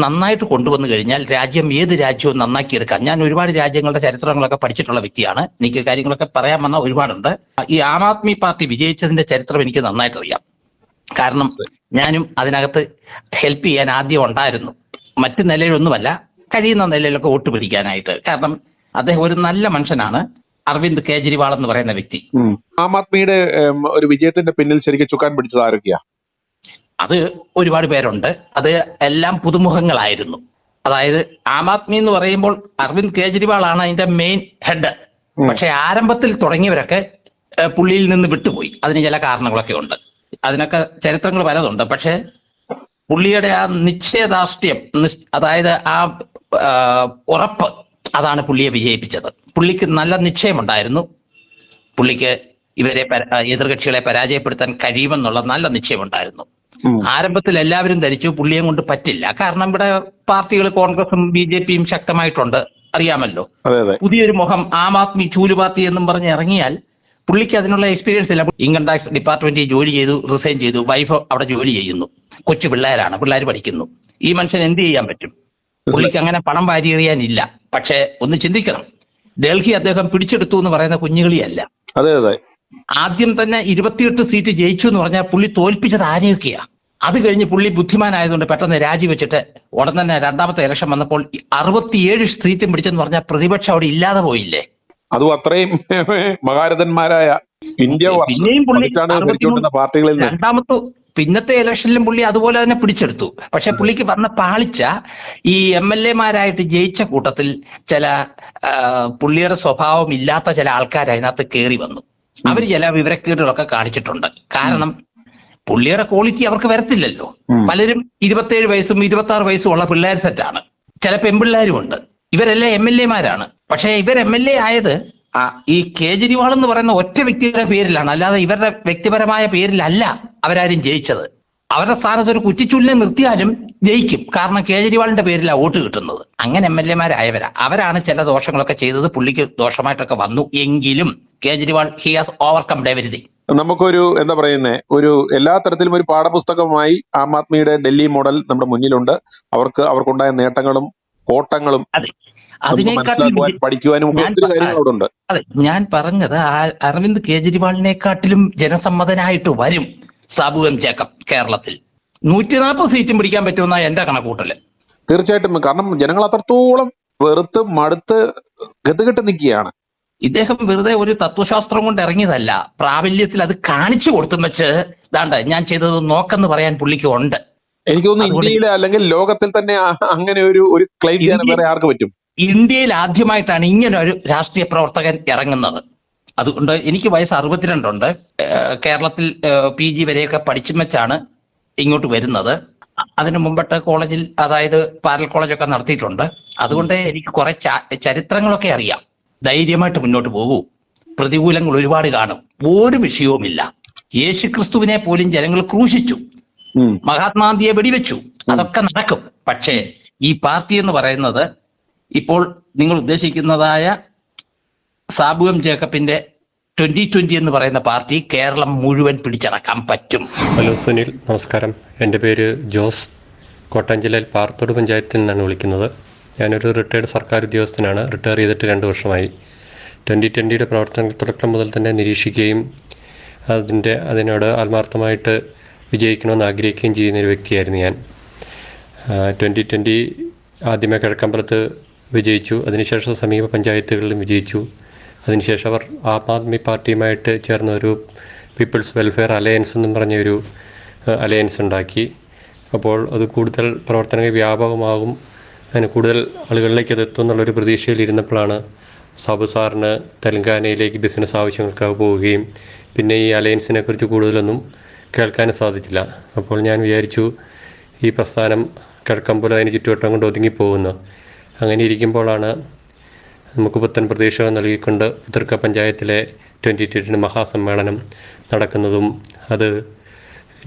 നന്നായിട്ട് കൊണ്ടുവന്നു കഴിഞ്ഞാൽ ഏത് രാജ്യവും നന്നാക്കിയെടുക്കാം. ഞാൻ ഒരുപാട് രാജ്യങ്ങളുടെ ചരിത്രങ്ങളൊക്കെ പഠിച്ചിട്ടുള്ള വ്യക്തിയാണ്. എനിക്ക് കാര്യങ്ങളൊക്കെ പറയാൻ വന്ന ഒരുപാടുണ്ട്. ഈ ആം ആദ്മി പാർട്ടി വിജയിച്ചതിന്റെ ചരിത്രം എനിക്ക് നന്നായിട്ട് അറിയാം. കാരണം ഞാനും അതിനകത്ത് ഹെൽപ്പ് ചെയ്യാൻ ആദ്യം ഉണ്ടായിരുന്നു. മറ്റു നിലയിലൊന്നുമല്ല, കഴിയുന്ന നിലയിലൊക്കെ വോട്ട് പിടിക്കാനായിട്ട്. കാരണം അദ്ദേഹം ഒരു നല്ല മനുഷ്യനാണ്, അരവിന്ദ് കേജ്രിവാൾ എന്ന് പറയുന്ന വ്യക്തി. ആം ആദ്മിയുടെ ഒരു വിജയത്തിന്റെ പിന്നിൽ ശരിക്കും ചുക്കാൻ പിടിച്ചത് ആരൊക്കെയാ? അത് ഒരുപാട് പേരുണ്ട്. അത് എല്ലാം പുതുമുഖങ്ങളായിരുന്നു. അതായത് ആം ആദ്മി എന്ന് പറയുമ്പോൾ അരവിന്ദ് കേജ്രിവാൾ ആണ് അതിന്റെ മെയിൻ ഹെഡ്. പക്ഷെ ആരംഭത്തിൽ തുടങ്ങിയവരൊക്കെ പുള്ളിയിൽ നിന്ന് വിട്ടുപോയി. അതിന് ചില കാരണങ്ങളൊക്കെ ഉണ്ട്. അതിനൊക്കെ ചരിത്രങ്ങൾ പലതുണ്ട്. പക്ഷെ പുള്ളിയുടെ ആ നിശ്ചയദാർഢ്യം, അതായത് ആ ഉറപ്പ്, അതാണ് പുള്ളിയെ വിജയിപ്പിച്ചത്. പുള്ളിക്ക് നല്ല നിശ്ചയമുണ്ടായിരുന്നു. പുള്ളിക്ക് എതിർകക്ഷികളെ പരാജയപ്പെടുത്താൻ കഴിയുമെന്നുള്ള നല്ല നിശ്ചയമുണ്ടായിരുന്നു. ആരംഭത്തിൽ എല്ലാവരും ധരിച്ചു പുള്ളിയെ കൊണ്ട് പറ്റില്ല. കാരണം ഇവിടെ പാർട്ടികൾ കോൺഗ്രസും BJPയും ശക്തമായിട്ടുണ്ട്, അറിയാമല്ലോ. പുതിയൊരു മുഖം ആം ആദ്മി ചൂല് പാർട്ടി എന്നും പറഞ്ഞ് ഇറങ്ങിയാൽ പുള്ളിക്ക് അതിനുള്ള എക്സ്പീരിയൻസ് ഇല്ല. ഇൻകം ടാക്സ് ഡിപ്പാർട്ട്മെന്റിൽ ജോലി ചെയ്തു, റിസൈൻ ചെയ്തു. വൈഫ് അവിടെ ജോലി ചെയ്യുന്നു. കൊച്ചു പിള്ളേർ പഠിക്കുന്നു. ഈ മനുഷ്യൻ എന്ത് ചെയ്യാൻ പറ്റും? പുള്ളിക്ക് അങ്ങനെ പണം വാരിയെറിയാനില്ല. പക്ഷെ ഒന്ന് ചിന്തിക്കണം, ഡൽഹി അദ്ദേഹം പിടിച്ചെടുത്തു എന്ന് പറയുന്ന കുഞ്ഞുകളിയല്ല. ആദ്യം തന്നെ 28 സീറ്റ് ജയിച്ചു എന്ന് പറഞ്ഞാൽ പുള്ളി തോൽപ്പിച്ചത് ആരെയൊക്കെയാ? അത് കഴിഞ്ഞ് പുള്ളി ബുദ്ധിമാനായതുകൊണ്ട് പെട്ടെന്ന് രാജിവെച്ചിട്ട് ഉടൻ തന്നെ രണ്ടാമത്തെ ഇലക്ഷൻ വന്നപ്പോൾ 67 സീറ്റും പിടിച്ചെന്ന് പറഞ്ഞാൽ പ്രതിപക്ഷം അവിടെ ഇല്ലാതെ പോയില്ലേ? അതും അത്രയും മഹാരഥന്മാരായ ഇന്ത്യ പിന്നെയും പുള്ളി പാർട്ടികളിൽ പിന്നത്തെ ഇലക്ഷനിലും പുള്ളി അതുപോലെ തന്നെ പിടിച്ചെടുത്തു. പക്ഷെ പുള്ളിക്ക് വന്ന പാളിച്ച ഈ MLA-മാരായിട്ട് ജയിച്ച കൂട്ടത്തിൽ ചില പുള്ളിയുടെ സ്വഭാവം ഇല്ലാത്ത ചില ആൾക്കാർ അതിനകത്ത് കയറി വന്നു. അവർ ചില വിവരക്കേടുകളൊക്കെ കാണിച്ചിട്ടുണ്ട്. കാരണം പുള്ളിയുടെ ക്വാളിറ്റി അവർക്ക് വരത്തില്ലല്ലോ. പലരും 27 വയസ്സും 26 വയസ്സും ഉള്ള പിള്ളേർ സെറ്റാണ്. ചില പെൺപിള്ളേരും ഉണ്ട്. ഇവരെല്ലാം MLA-മാരാണ്. പക്ഷെ ഇവർ MLA ആയത് ഈ കേജ്രിവാൾ എന്ന് പറയുന്ന ഒറ്റ വ്യക്തിയുടെ പേരിലാണ്, അല്ലാതെ ഇവരുടെ വ്യക്തിപരമായ പേരിലല്ല അവരാരും ജയിച്ചത്. അവരുടെ സ്ഥാനത്ത് ഒരു കുറ്റിച്ചുള്ളിനെ നിർത്തിയാലും ജയിക്കും. കാരണം കേജ്രിവാളിന്റെ പേരിലാണ് വോട്ട് കിട്ടുന്നത്. അങ്ങനെ MLA-മാരായവരാ. അവരാണ് ചില ദോഷങ്ങളൊക്കെ ചെയ്തത്. പുള്ളിക്ക് ദോഷമായിട്ടൊക്കെ വന്നു. എങ്കിലും Kejriwal he has overcome everything. നമുക്കൊരു എന്താ പറയുന്നേ, ഒരു എല്ലാ തരത്തിലും ഒരു പാഠപുസ്തകമായി ആം ആദ്മിയുടെ ഡൽഹി മോഡൽ നമ്മുടെ മുന്നിലുണ്ട്. അവർക്കുണ്ടായ നേട്ടങ്ങളും കോട്ടങ്ങളും പഠിക്കുവാനും ഒത്തിരി കാര്യങ്ങളുണ്ട്. അതെ, ഞാൻ പറഞ്ഞത് അരവിന്ദ് കേജ്രിവാളിനെക്കാട്ടിലും ജനസമ്മതനായിട്ട് വരും സാബു എം ജേക്കബ് കേരളത്തിൽ. 140 സീറ്റും പിടിക്കാൻ പറ്റുമെന്നാ എന്റെ കണക്കൂട്ടല്. തീർച്ചയായിട്ടും. കാരണം ജനങ്ങൾ അത്രത്തോളം വെറുത്ത് മടുത്ത് ഗതികെട്ട് നിൽക്കുകയാണ്. ഇദ്ദേഹം വെറുതെ ഒരു തത്വശാസ്ത്രം കൊണ്ട് ഇറങ്ങിയതല്ല, പ്രാബല്യത്തിൽ അത് കാണിച്ചു കൊടുത്തും വെച്ച് ദാണ്ട് ഞാൻ ചെയ്തത് നോക്കെന്ന് പറയാൻ പുള്ളിക്ക് ഉണ്ട്. എനിക്ക് തോന്നുന്നു ഇന്ത്യയിൽ അല്ലെങ്കിൽ ലോകത്തിൽ തന്നെ അങ്ങനെ ഒരു ക്ലെയിം ചെയ്യാൻ വേറെ ആർക്ക് പറ്റും? ഇന്ത്യയിൽ ആദ്യമായിട്ടാണ് ഇങ്ങനെ ഒരു രാഷ്ട്രീയ പ്രവർത്തകൻ ഇറങ്ങുന്നത്. അതുകൊണ്ട് എനിക്ക് വയസ്സ് 62 ഉണ്ട്. കേരളത്തിൽ PG വരെയൊക്കെ പഠിച്ചും വെച്ചാണ് ഇങ്ങോട്ട് വരുന്നത്. അതിനു മുമ്പത്തെ കോളേജിൽ, അതായത് പാരൽ കോളേജൊക്കെ നടത്തിയിട്ടുണ്ട്. അതുകൊണ്ട് എനിക്ക് കുറെ ചരിത്രങ്ങളൊക്കെ അറിയാം. ധൈര്യമായിട്ട് മുന്നോട്ട് പോകൂ. പ്രതികൂലങ്ങൾ ഒരുപാട് കാണും, ഒരു വിഷയവുമില്ല. യേശുക്രിസ്തുവിനെ പോലും ജനങ്ങൾ ക്രൂശിച്ചു, മഹാത്മാഗാന്ധിയെ വെടിവെച്ചു, അതൊക്കെ നടക്കും. പക്ഷേ ഈ പാർട്ടി എന്ന് പറയുന്നത് ഇപ്പോൾ നിങ്ങൾ ഉദ്ദേശിക്കുന്നതായ സാബു എം ജേക്കബിന്റെ 2020 എന്ന് പറയുന്ന പാർട്ടി കേരളം മുഴുവൻ പിടിച്ചടക്കാൻ പറ്റും. ഹലോ സുനിൽ, നമസ്കാരം. എൻ്റെ പേര് ജോസ്. കോട്ടയം ജില്ലയിൽ പാറത്തോട് പഞ്ചായത്തിൽ നിന്നാണ് വിളിക്കുന്നത്. ഞാനൊരു റിട്ടയർഡ് സർക്കാർ ഉദ്യോഗസ്ഥനാണ്. റിട്ടയർ ചെയ്തിട്ട് 2 വർഷമായി. 2020യുടെ പ്രവർത്തനങ്ങൾ തുടക്കം മുതൽ തന്നെ നിരീക്ഷിക്കുകയും അതിനോട് ആത്മാർത്ഥമായിട്ട് വിജയിക്കണമെന്ന് ആഗ്രഹിക്കുകയും ചെയ്യുന്ന ഒരു വ്യക്തിയായിരുന്നു ഞാൻ. 2020 ആദ്യമേ കിഴക്കമ്പലത്ത് വിജയിച്ചു. അതിനുശേഷം സമീപ പഞ്ചായത്തുകളിലും വിജയിച്ചു. അതിനുശേഷം അവർ ആം ആദ്മി പാർട്ടിയുമായിട്ട് ചേർന്ന ഒരു പീപ്പിൾസ് വെൽഫെയർ അലയൻസ് എന്നും പറഞ്ഞൊരു അലയൻസ് ഉണ്ടാക്കി. അപ്പോൾ അത് കൂടുതൽ പ്രവർത്തനങ്ങൾ വ്യാപകമാകും, അതിന് കൂടുതൽ ആളുകളിലേക്ക് അത് എത്തും എന്നുള്ളൊരു പ്രതീക്ഷയിൽ ഇരുന്നപ്പോഴാണ് സാബു സാറിന് തെലങ്കാനയിലേക്ക് ബിസിനസ് ആവശ്യങ്ങൾക്കായി പോവുകയും പിന്നെ ഈ അലയൻസിനെ കുറിച്ച് കൂടുതലൊന്നും കേൾക്കാനും സാധിച്ചില്ല. അപ്പോൾ ഞാൻ വിചാരിച്ചു ഈ പ്രസ്ഥാനം കിഴക്കമ്പലം അതിന് ചുറ്റുവട്ടം കൊണ്ട് ഒതുങ്ങിപ്പോകുന്നു. അങ്ങനെ ഇരിക്കുമ്പോഴാണ് നമുക്ക് പുത്തൻ പ്രതീക്ഷകൾ നൽകിക്കൊണ്ട് പുത്തൂർക്ക പഞ്ചായത്തിലെ 2020 മഹാസമ്മേളനം നടക്കുന്നതും അത്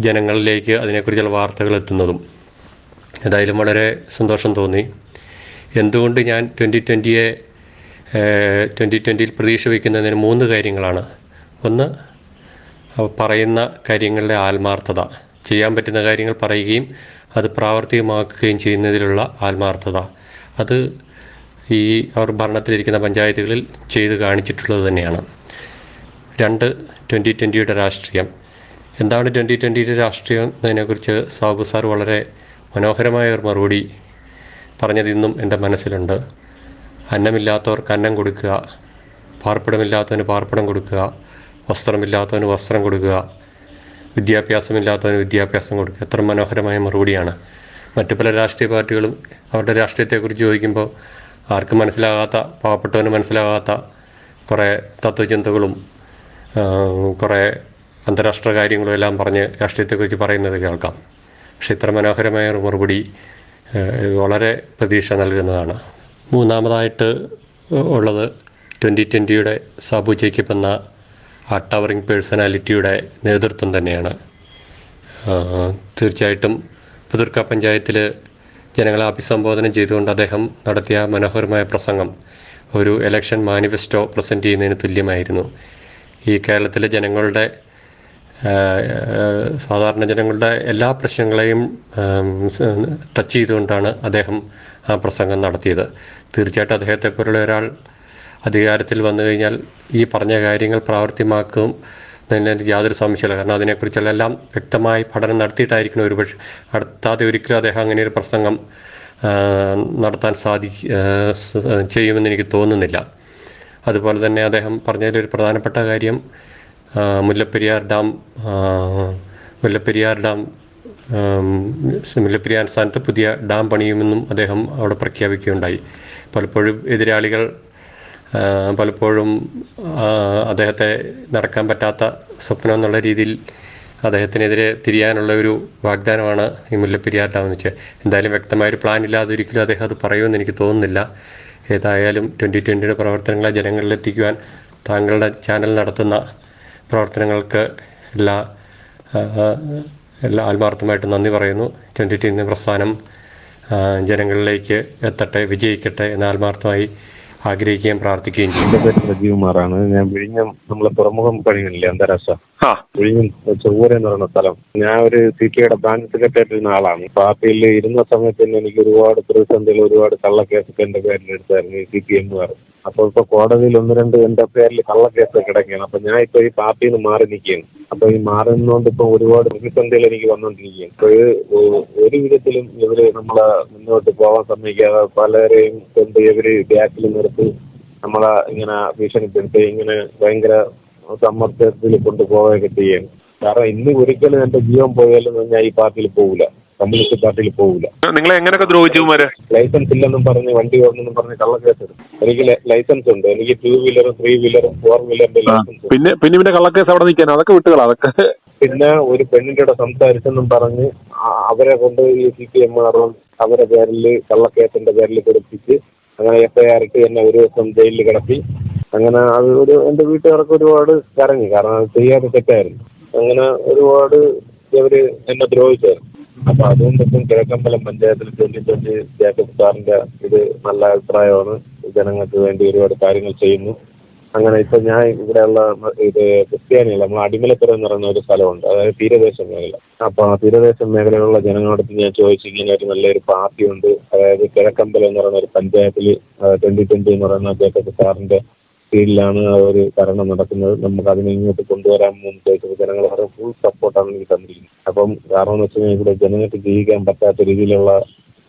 ജനങ്ങളിലേക്ക് അതിനെക്കുറിച്ചുള്ള വാർത്തകൾ എത്തുന്നതും. ഏതായാലും വളരെ സന്തോഷം തോന്നി. എന്തുകൊണ്ട് ഞാൻ 2020യിൽ പ്രതീക്ഷ വയ്ക്കുന്നതിന് 3 കാര്യങ്ങളാണ്. ഒന്ന്, പറയുന്ന കാര്യങ്ങളിലെ ആത്മാർത്ഥത, ചെയ്യാൻ പറ്റുന്ന കാര്യങ്ങൾ പറയുകയും അത് പ്രാവർത്തികമാക്കുകയും ചെയ്യുന്നതിലുള്ള ആത്മാർത്ഥത. അത് അവർ ഭരണത്തിലിരിക്കുന്ന പഞ്ചായത്തുകളിൽ ചെയ്ത് കാണിച്ചിട്ടുള്ളത് തന്നെയാണ്. 2, 2020യുടെ രാഷ്ട്രീയം. എന്താണ് 2020യുടെ രാഷ്ട്രീയം എന്നതിനെക്കുറിച്ച് സാബു സാർ വളരെ മനോഹരമായ ഒരു മറുപടി പറഞ്ഞത് ഇന്നും എൻ്റെ മനസ്സിലുണ്ട്. അന്നമില്ലാത്തവർക്ക് അന്നം കൊടുക്കുക, പാർപ്പിടമില്ലാത്തവന് പാർപ്പിടം കൊടുക്കുക, വസ്ത്രമില്ലാത്തവന് വസ്ത്രം കൊടുക്കുക, വിദ്യാഭ്യാസമില്ലാത്തവന് വിദ്യാഭ്യാസം കൊടുക്കുക. എത്ര മനോഹരമായ മറുപടിയാണ്. മറ്റു പല രാഷ്ട്രീയ പാർട്ടികളും അവരുടെ രാഷ്ട്രീയത്തെക്കുറിച്ച് ചോദിക്കുമ്പോൾ ആർക്കും മനസ്സിലാകാത്ത, പാവപ്പെട്ടവന് മനസ്സിലാകാത്ത കുറേ തത്വചിന്തകളും കുറേ അന്താരാഷ്ട്ര കാര്യങ്ങളും എല്ലാം പറഞ്ഞ് രാഷ്ട്രീയത്തെക്കുറിച്ച് പറയുന്നത് കേൾക്കാം. പക്ഷേ ഇത്ര മനോഹരമായ ഒരു മറുപടി വളരെ പ്രതീക്ഷ നൽകുന്നതാണ്. മൂന്നാമതായിട്ട് ഉള്ളത് 2020യുടെ സാബു ജേക്കബ് എന്ന ആ ടവറിങ് പേഴ്സണാലിറ്റിയുടെ നേതൃത്വം തന്നെയാണ്. തീർച്ചയായിട്ടും പുത്തൂർക്ക പഞ്ചായത്തിൽ ജനങ്ങളെ അഭിസംബോധന ചെയ്തുകൊണ്ട് അദ്ദേഹം നടത്തിയ മനോഹരമായ പ്രസംഗം ഒരു ഇലക്ഷൻ മാനിഫെസ്റ്റോ പ്രസൻറ്റ് ചെയ്യുന്നതിന് തുല്യമായിരുന്നു. ഈ കേരളത്തിലെ ജനങ്ങളുടെ, സാധാരണ ജനങ്ങളുടെ എല്ലാ പ്രശ്നങ്ങളെയും ടച്ച് ചെയ്തുകൊണ്ടാണ് അദ്ദേഹം ആ പ്രസംഗം നടത്തിയത്. തീർച്ചയായിട്ടും അദ്ദേഹത്തെപ്പോലുള്ള ഒരാൾ അധികാരത്തിൽ വന്നു കഴിഞ്ഞാൽ ഈ പറഞ്ഞ കാര്യങ്ങൾ പ്രാവർത്തികമാക്കും എന്നതിന് യാതൊരു സംശയമില്ല. കാരണം അതിനെക്കുറിച്ചുള്ള എല്ലാം വ്യക്തമായി പഠനം നടത്തിയിട്ടായിരിക്കണം. ഒരുപക്ഷെ നടത്താതെ ഒരിക്കലും അദ്ദേഹം അങ്ങനെ ഒരു പ്രസംഗം നടത്താൻ ചെയ്യുമെന്ന് എനിക്ക് തോന്നുന്നില്ല. അതുപോലെ തന്നെ അദ്ദേഹം പറഞ്ഞതിലൊരു പ്രധാനപ്പെട്ട കാര്യം മുല്ലപ്പെരിയാർ സ്ഥാനത്ത് പുതിയ ഡാം പണിയുമെന്നും അദ്ദേഹം അവിടെ പ്രഖ്യാപിക്കുകയുണ്ടായി. പലപ്പോഴും എതിരാളികൾ അദ്ദേഹത്തെ നടക്കാൻ പറ്റാത്ത സ്വപ്നം എന്നുള്ള രീതിയിൽ അദ്ദേഹത്തിനെതിരെ തിരിയാനുള്ള ഒരു വാഗ്ദാനമാണ് ഈ മുല്ലപ്പെരിയാർ ഡാം എന്ന് വെച്ചാൽ. എന്തായാലും വ്യക്തമായൊരു പ്ലാൻ ഇല്ലാതെ ഒരിക്കലും അദ്ദേഹം അത് പറയുമെന്ന് എനിക്ക് തോന്നുന്നില്ല. ഏതായാലും 2020യുടെ പ്രവർത്തനങ്ങളെ ജനങ്ങളിലെത്തിക്കുവാൻ താങ്കളുടെ ചാനൽ നടത്തുന്ന പ്രവർത്തനങ്ങൾക്ക് എല്ലാ ആത്മാർത്ഥമായിട്ട് നന്ദി പറയുന്നു. 2020 പ്രസ്ഥാനം ജനങ്ങളിലേക്ക് എത്തട്ടെ, വിജയിക്കട്ടെ എന്ന് ആത്മാർത്ഥമായി ആഗ്രഹിക്കുകയും പ്രാർത്ഥിക്കുകയും ചെയ്യും. എന്റെ പേര് സജീവ്കുമാറാണ്. ഞാൻ വിഴിഞ്ഞം നമ്മളെ തുറമുഖം പണിയുന്നില്ലേ, അന്താരാഷ്ട്ര വിഴിഞ്ഞം ചെറുപുര എന്ന് പറയുന്ന സ്ഥലം. ഞാൻ ഒരു CPIയുടെ ബ്രാഞ്ച് സെക്രട്ടറി ഇരുന്ന ആളാണ്. പാർട്ടിയിൽ ഇരുന്ന സമയത്ത് തന്നെ എനിക്ക് ഒരുപാട് പ്രതിസന്ധികൾ, ഒരുപാട് കള്ളക്കേസൊക്കെ എന്റെ പേരിൽ എടുത്തായിരുന്നു ഈ CPM. അപ്പോൾ ഇപ്പൊ കോടതിയിൽ 1-2 എന്റെ പേരിൽ കള്ളക്കേസ് കിടക്കുകയാണ്. അപ്പൊ ഞാൻ ഇപ്പൊ ഈ പാർട്ടിയിൽ നിന്ന് മാറി നിൽക്കുകയാണ്. അപ്പൊ ഈ മാറുന്നതുകൊണ്ട് ഇപ്പൊ ഒരുപാട് പ്രതിസന്ധികൾ എനിക്ക് വന്നുകൊണ്ടിരിക്കുകയാണ്. ഇപ്പൊ ഒരു വിധത്തിലും ഇവര് നമ്മളെ മുന്നോട്ട് പോകാൻ സമ്മതിക്കാതെ പലരെയും കൊണ്ട് ഇവര് ബാക്കിൽ നിർത്തി നമ്മളെ ഇങ്ങനെ ഭീഷണിപ്പെടുത്തി ഇങ്ങനെ ഭയങ്കര സമ്മർദ്ദത്തിൽ കൊണ്ടുപോവുകയൊക്കെ ചെയ്യും. കാരണം ഇന്ന് ഒരിക്കലും എന്റെ ജീവൻ പോയാലും ഞാൻ ഈ പാർട്ടിയിൽ പോകില്ല, കമ്മ്യൂണിസ്റ്റ് പാർട്ടിയിൽ പോകില്ല. നിങ്ങളെ എങ്ങനെയൊക്കെ ദ്രോഹിച്ചു? ലൈസൻസ് ഇല്ലെന്നും പറഞ്ഞ് വണ്ടി ഓടണമെന്നും പറഞ്ഞ് കള്ളക്കേസ് എടുക്കും. എനിക്ക് ലൈസൻസ് ഉണ്ട്. എനിക്ക് 2 വീലറും 3 വീലറും 4 വീലറിന്റെ ലൈസൻസ്. പിന്നെ കള്ളക്കേസ് അവിടെ നിൽക്കാൻ അതൊക്കെ വിട്ടുകളാ. അതൊക്കെ പിന്നെ ഒരു പെണ്ണിന്റെ കൂടെ സംസാരിച്ചെന്നും പറഞ്ഞ് അവരെ കൊണ്ട് ഈ CPM അവരുടെ പേരിൽ കള്ളക്കേസിന്റെ പേരിൽ കൊടുപ്പിച്ച് അങ്ങനെ FIR ഇട്ട് എന്നെ ഒരു ദിവസം ജയിലിൽ കിടത്തി. അങ്ങനെ അത് എന്റെ വീട്ടുകാർക്ക് ഒരുപാട് കരഞ്ഞു. കാരണം അത് ചെയ്യാതെ തെറ്റായിരുന്നു. അങ്ങനെ ഒരുപാട് ഇവര് എന്നെ ദ്രോഹിച്ചായിരുന്നു. അപ്പൊ അതുകൊണ്ടിപ്പം കിഴക്കമ്പലം പഞ്ചായത്തിൽ 2020 ജേക്കബ് സാറിന്റെ ഇത് നല്ല അഭിപ്രായമാണ്. ജനങ്ങൾക്ക് വേണ്ടി ഒരുപാട് കാര്യങ്ങൾ ചെയ്യുന്നു. അങ്ങനെ ഇപ്പൊ ഞാൻ ഇവിടെയുള്ള ഇത് ക്രിസ്ത്യാനികൾ നമ്മൾ അടിമലത്തുറ എന്ന് പറയുന്ന ഒരു സ്ഥലമുണ്ട്, അതായത് തീരദേശ മേഖല. അപ്പൊ ആ തീരദേശ മേഖലയിലുള്ള ജനങ്ങളോടത്ത് ഞാൻ ചോദിച്ചു, ഇങ്ങനെ ഒരു നല്ലൊരു പാർട്ടിയുണ്ട്, അതായത് കിഴക്കമ്പലം എന്ന് പറയുന്ന ഒരു പഞ്ചായത്തിൽ 2020 എന്ന് പറയുന്ന ജേക്കബ് സാറിന്റെ കീഴിലാണ് ആ ഒരു ഭരണം നടക്കുന്നത്, നമുക്ക് അതിനെ ഇങ്ങോട്ട് കൊണ്ടുവരാമെന്ന് ചോദിച്ചപ്പോൾ ജനങ്ങൾ ഫുൾ സപ്പോർട്ടാണ് എനിക്ക് തന്നിരിക്കുന്നത്. അപ്പം കാരണം എന്ന് വെച്ച് കഴിഞ്ഞാൽ ഇവിടെ ജനങ്ങൾക്ക് ജീവിക്കാൻ പറ്റാത്ത രീതിയിലുള്ള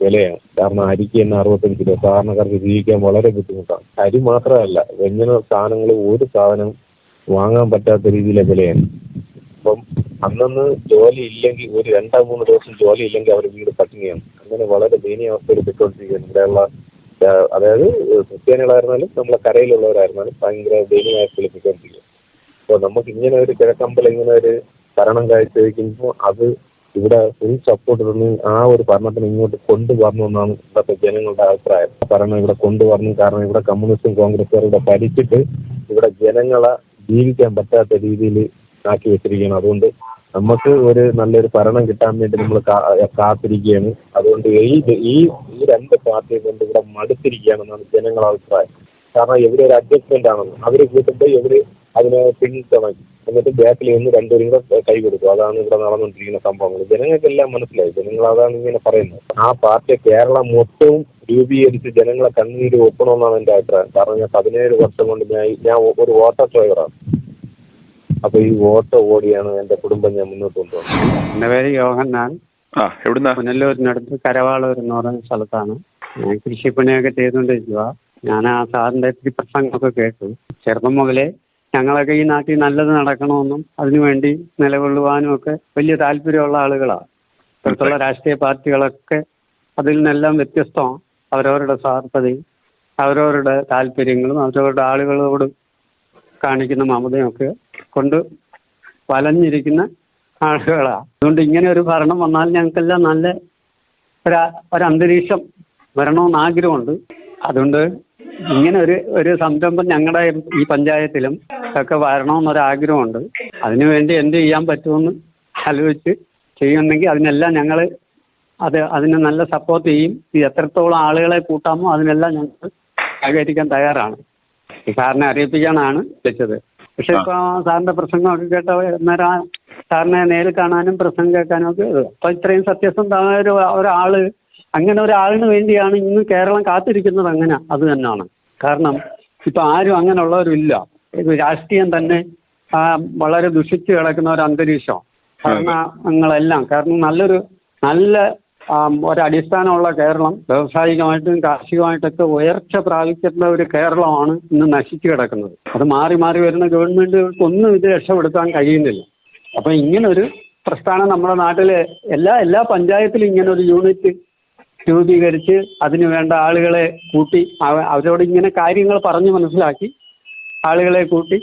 വിലയാണ്. കാരണം അരിക്ക് തന്നെ 65 രൂപ, സാധാരണക്കാർക്ക് ജീവിക്കാൻ വളരെ ബുദ്ധിമുട്ടാണ്. അരി മാത്രമല്ല, വ്യഞ്ജന സാധനങ്ങൾ ഒരു സാധനം വാങ്ങാൻ പറ്റാത്ത രീതിയിലെ വിലയാണ്. അപ്പം അന്നന്ന് ജോലി ഇല്ലെങ്കിൽ, ഒരു 2-3 ദിവസം ജോലി ഇല്ലെങ്കിൽ അവർ വീട് പട്ടിണിയാണ്. അങ്ങനെ വളരെ ദയനീയ അവസ്ഥയിൽ പെട്ടുകൊണ്ടിരിക്കുകയാണ് ഇവിടെയുള്ള, അതായത് ക്രിസ്ത്യാനികളായിരുന്നാലും നമ്മളെ കരയിലുള്ളവരായിരുന്നാലും ഭയങ്കര ദയനീയ അവസ്ഥയിൽ പെട്ടുകൊണ്ടിരിക്കുക. അപ്പോൾ നമുക്ക് ഇങ്ങനെ ഒരു കിഴക്കമ്പലം ഇങ്ങനെ ഒരു ഭരണം കാഴ്ചവെക്കുമ്പോൾ അത് ഇവിടെ ഫുൾ സപ്പോർട്ട് തന്ന് ആ ഒരു ഭരണത്തിന് ഇങ്ങോട്ട് കൊണ്ടുവരണമെന്നാണ് ഇവിടുത്തെ ജനങ്ങളുടെ അഭിപ്രായം. ഭരണം ഇവിടെ കൊണ്ടുവരണം. കാരണം ഇവിടെ കമ്മ്യൂണിസ്റ്റും കോൺഗ്രസ്സുകാരും ഇവിടെ ഭരിച്ചിട്ട് ഇവിടെ ജനങ്ങളെ ജീവിക്കാൻ പറ്റാത്ത രീതിയിൽ ആക്കി വെച്ചിരിക്കുകയാണ്. അതുകൊണ്ട് നമുക്ക് ഒരു നല്ലൊരു ഭരണം കിട്ടാൻ വേണ്ടി നമ്മൾ കാത്തിരിക്കുകയാണ്. അതുകൊണ്ട് ഈ 2 പാർട്ടിയെ കൊണ്ട് ഇവിടെ മടുത്തിരിക്കുകയാണെന്നാണ് ജനങ്ങളുടെ അഭിപ്രായം. കാരണം ഇവര് ഒരു അഡ്ജസ്റ്റ്മെന്റ് ആണെന്ന് അവർ കൂട്ടുമ്പോൾ ഇവര് അതിനെ പിന്തുണയ്ക്കും, എന്നിട്ട് ബാക്കിൽ നിന്ന് 2 പേരും കൂടെ കൈ കൊടുക്കും. അതാണ് ഇവിടെ നടന്നുകൊണ്ടിരിക്കുന്ന സംഭവങ്ങൾ. ജനങ്ങൾക്കെല്ലാം മനസ്സിലായി, ജനങ്ങൾ അതാണ് ഇങ്ങനെ പറയുന്നത്. ആ പാർട്ടി കേരളം മൊത്തവും രൂപീകരിച്ച് ജനങ്ങളെ കണ്ണീര് ഒപ്പണമെന്നാണ് എൻ്റെ അഭിപ്രായം. കാരണം ഞാൻ 17 വർഷം കൊണ്ട് ഞാൻ ഒരു ഓട്ടോ ഡ്രൈവറാണ്. അപ്പൊ ഈ ഓട്ടോ ഓടിയാണ് എന്റെ കുടുംബം ഞാൻ മുന്നോട്ട് കൊണ്ടുപോകുന്നത്. എന്റെ പേര് യോഹന്നാൻ. പുനലൂരിനടുത്ത് കരവാളൂർ എന്ന് പറയുന്ന സ്ഥലത്താണ്. ഞാൻ കൃഷിപ്പണിയൊക്കെ ചെയ്തുകൊണ്ടിരിക്കുക. ഞാൻ ആ സാറിന്റെ പ്രസംഗമൊക്കെ കേട്ടു. ചെറുപ്പം മുതലേ ഞങ്ങളൊക്കെ ഈ നാട്ടിൽ നല്ലത് നടക്കണമെന്നും അതിനുവേണ്ടി നിലകൊള്ളുവാനും ഒക്കെ വലിയ താല്പര്യമുള്ള ആളുകളാണ്. ഇപ്പോഴത്തുള്ള രാഷ്ട്രീയ പാർട്ടികളൊക്കെ അതിൽ നിന്നെല്ലാം വ്യത്യസ്തമാണ്. അവരവരുടെ സ്വാർത്ഥതയും അവരവരുടെ താല്പര്യങ്ങളും അവരവരുടെ ആളുകളോട് കാണിക്കുന്ന മമതയും ഒക്കെ കൊണ്ട് വലഞ്ഞിരിക്കുന്ന ആളുകളാണ്. അതുകൊണ്ട് ഇങ്ങനെ ഒരു ഭരണം വന്നാൽ ഞങ്ങൾക്കെല്ലാം നല്ല ഒരു അന്തരീക്ഷം വരണമെന്ന് ആഗ്രഹമുണ്ട്. അതുകൊണ്ട് ഇങ്ങനെ ഒരു സംരംഭം ഞങ്ങളുടെ ഈ പഞ്ചായത്തിലും ഒക്കെ വരണമെന്നൊരാഗ്രഹമുണ്ട്. അതിനുവേണ്ടി എന്ത് ചെയ്യാൻ പറ്റുമെന്ന് ആലോചിച്ച് ചെയ്യുന്നെങ്കിൽ അതിനെല്ലാം ഞങ്ങൾ അതിന് നല്ല സപ്പോർട്ട് ചെയ്യും. ഈ എത്രത്തോളം ആളുകളെ കൂട്ടാമോ അതിനെല്ലാം ഞങ്ങൾ സഹകരിക്കാൻ തയ്യാറാണ്. ഈ സാറിനെ അറിയിപ്പിക്കാനാണ് വിളിച്ചത്. പക്ഷെ ഇപ്പോൾ സാറിന്റെ പ്രസംഗമൊക്കെ കേട്ട അന്നേരം സാറിനെ നേരിൽ കാണാനും പ്രസംഗം കേൾക്കാനും ഒക്കെ അപ്പൊ ഇത്രയും സത്യസന്ധമായ ഒരാള്, അങ്ങനെ ഒരാളിന് വേണ്ടിയാണ് ഇന്ന് കേരളം കാത്തിരിക്കുന്നത്. അങ്ങനെ അത് തന്നെയാണ്. കാരണം ഇപ്പൊ ആരും അങ്ങനെയുള്ളവരില്ല. രാഷ്ട്രീയം തന്നെ വളരെ ദുഷിച്ച് കിടക്കുന്ന ഒരു അന്തരീക്ഷം കാരണങ്ങളെല്ലാം. കാരണം നല്ല ഒരടിസ്ഥാനമുള്ള കേരളം, വ്യാവസായികമായിട്ടും കാർഷികമായിട്ടൊക്കെ ഉയർച്ച പ്രാപിക്കുന്ന ഒരു കേരളമാണ് ഇന്ന് നശിച്ചു കിടക്കുന്നത്. അത് മാറി മാറി വരുന്ന ഗവൺമെന്റുകൾക്കൊന്നും ഇത് രക്ഷപ്പെടുത്താൻ കഴിയുന്നില്ല. അപ്പൊ ഇങ്ങനൊരു പ്രസ്ഥാനം നമ്മുടെ നാട്ടിലെ എല്ലാ പഞ്ചായത്തിലും ഇങ്ങനെ ഒരു യൂണിറ്റ് രൂപീകരിച്ച് അതിന് വേണ്ട ആളുകളെ കൂട്ടി അവരോട് ഇങ്ങനെ കാര്യങ്ങൾ പറഞ്ഞു മനസ്സിലാക്കി ആളുകളെ കൂട്ടി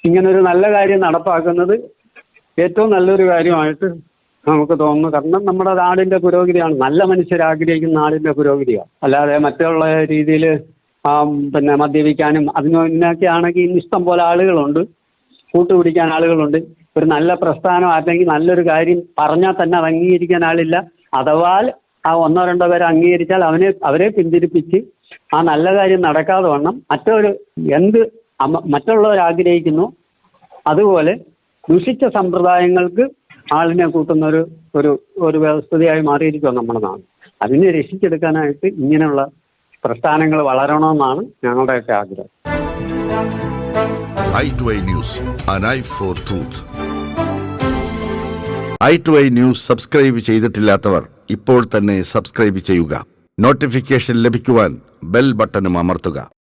ഇങ്ങനൊരു നല്ല കാര്യം നടപ്പാക്കുന്നത് ഏറ്റവും നല്ലൊരു കാര്യമായിട്ട് നമുക്ക് തോന്നുന്നു. കാരണം നമ്മുടെ നാടിന്റെ പുരോഗതിയാണ്, നല്ല മനുഷ്യരാഗ്രഹിക്കുന്ന നാടിന്റെ പുരോഗതിയാണ്. അല്ലാതെ മറ്റുള്ള രീതിയിൽ പിന്നെ മദ്യപിക്കാനും അതിനൊക്കെ ആണെങ്കിൽ ഇഷ്ടം പോലെ ആളുകളുണ്ട്, കൂട്ടുപിടിക്കാൻ ആളുകളുണ്ട്. ഒരു നല്ല പ്രസ്ഥാനം അല്ലെങ്കിൽ നല്ലൊരു കാര്യം പറഞ്ഞാൽ തന്നെ അത് അംഗീകരിക്കാൻ ആളില്ല. അഥവാ ആ 1-2 പേരെ അംഗീകരിച്ചാൽ അവരെ പിന്തിരിപ്പിച്ച് ആ നല്ല കാര്യം നടക്കാതെ വണ്ണം മറ്റുള്ളവർ ആഗ്രഹിക്കുന്നു അതുപോലെ ദുഷിച്ച സമ്പ്രദായങ്ങൾക്ക് ആളിനെ കൂട്ടുന്ന ഒരു വ്യവസ്ഥയായി മാറിയിരിക്കും നമ്മുടെ നാട്. അതിനെ രക്ഷിച്ചെടുക്കാനായിട്ട് ഇങ്ങനെയുള്ള പ്രസ്ഥാനങ്ങൾ വളരണമെന്നാണ് ഞങ്ങളുടെയൊക്കെ ആഗ്രഹം. i2i News, an eye for truth. i2i News subscribe ചെയ്തിട്ടില്ലാത്തവർ ഇപ്പോൾ തന്നെ സബ്സ്ക്രൈബ് ചെയ്യുക. നോട്ടിഫിക്കേഷൻ ലഭിക്കുവാൻ ബെൽ ബട്ടണും അമർത്തുക.